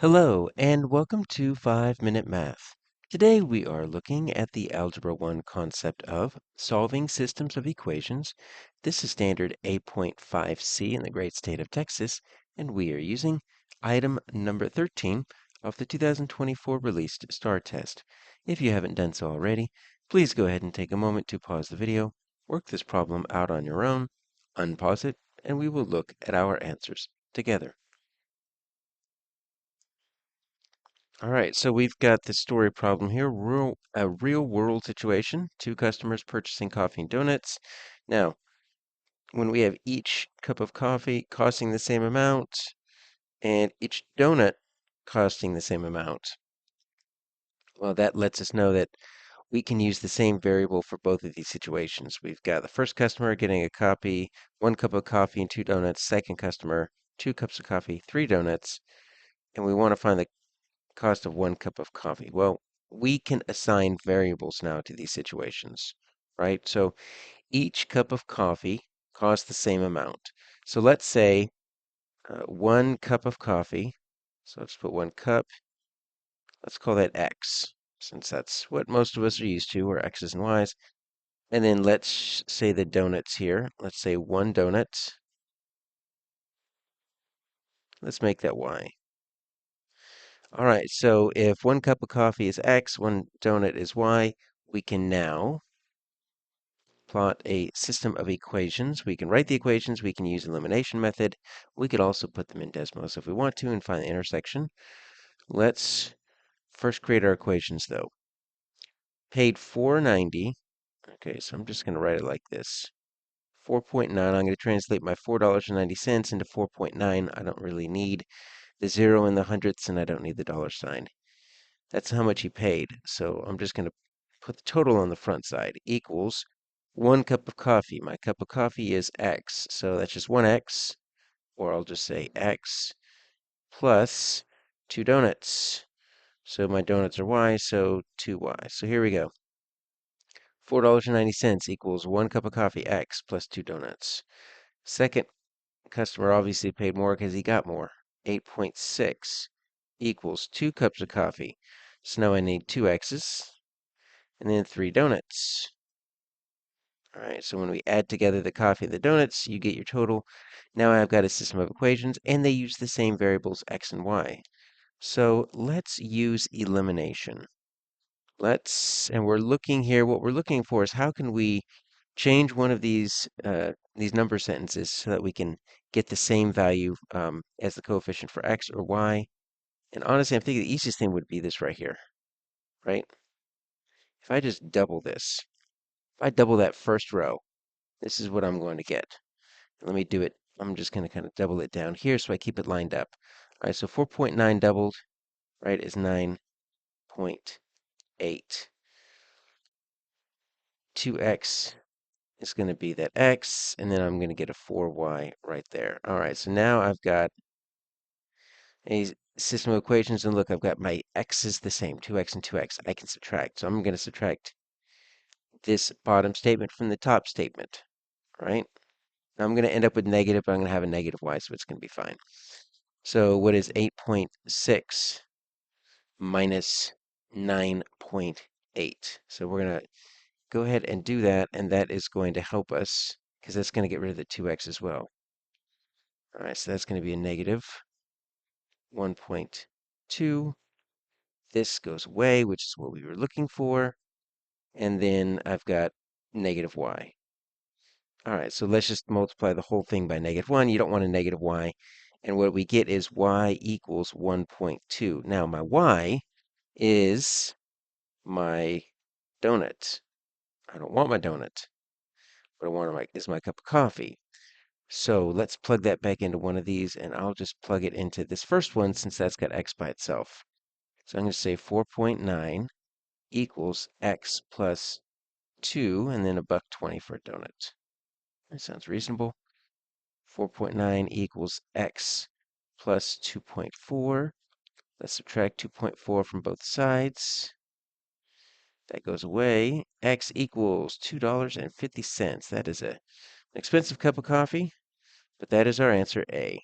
Hello, and welcome to 5-Minute Math. Today we are looking at the Algebra 1 concept of solving systems of equations. This is standard A.5C in the great state of Texas, and we are using item number 13 of the 2024 released STAAR test. If you haven't done so already, please go ahead and take a moment to pause the video, work this problem out on your own, unpause it, and we will look at our answers together. All right, so we've got the story problem here, a real world situation, two customers purchasing coffee and donuts. Now, when we have each cup of coffee costing the same amount and each donut costing the same amount, well, that lets us know that we can use the same variable for both of these situations. We've got the first customer getting one cup of coffee and two donuts, second customer, 2 cups of coffee, 3 donuts, and we want to find the cost of 1 cup of coffee. Well, we can assign variables now to these situations, right? So each cup of coffee costs the same amount. So let's say 1 cup of coffee. So let's put 1 cup. Let's call that X, since that's what most of us are used to, or X's and Y's. And then let's say the donuts here. Let's say 1 donut. Let's make that Y. All right, so if 1 cup of coffee is X, 1 donut is Y, we can now plot a system of equations. We can write the equations. We can use elimination method. We could also put them in Desmos if we want to and find the intersection. Let's first create our equations, though. Paid $4.90. Okay, so I'm just going to write it like this. 4.9. I'm going to translate my $4.90 into 4.9. I don't really need the zero in the hundredths, and I don't need the dollar sign. That's how much he paid. So I'm just going to put the total on the front side equals 1 cup of coffee. My cup of coffee is X. So that's just 1X, or I'll just say X plus 2 donuts. So my donuts are Y, so 2Y. So here we go. $4.90 equals 1 cup of coffee X plus 2 donuts. Second customer obviously paid more because he got more. 8.6 equals 2 cups of coffee. So now I need 2X's and then 3 donuts. All right, so when we add together the coffee and the donuts, you get your total. Now I've got a system of equations, and they use the same variables x and y. So let's use elimination. And we're looking here, what we're looking for is how can we change one of these number sentences so that we can get the same value as the coefficient for x or y. And honestly, I'm thinking the easiest thing would be this right here, right? If I just double this, if I double that first row, this is what I'm going to get. Let me do it. I'm just going to kind of double it down here so I keep it lined up. All right, so 4.9 doubled, right, is 9.8. 2x is going to be that x, and then I'm going to get a 4y right there. All right, so now I've got a system of equations, and look, I've got my x's the same, 2x and 2x. I can subtract, so I'm going to subtract this bottom statement from the top statement, right? Now I'm going to end up with negative, but I'm going to have a negative y, so it's going to be fine. So what is 8.6 minus 9.8? So we're going to go ahead and do that, and that is going to help us because that's going to get rid of the 2x as well. All right, so that's going to be a negative 1.2. This goes away, which is what we were looking for. And then I've got negative y. All right, so let's just multiply the whole thing by -1. You don't want a negative y. And what we get is y equals 1.2. Now, my y is my donut. I don't want my donut. What I want is my cup of coffee. So let's plug that back into one of these, and I'll just plug it into this first one since that's got x by itself. So I'm going to say 4.9 equals x plus 2, and then $1.20 for a donut. That sounds reasonable. 4.9 equals x plus 2.4. Let's subtract 2.4 from both sides. That goes away. X equals $2.50. That is an expensive cup of coffee, but that is our answer A.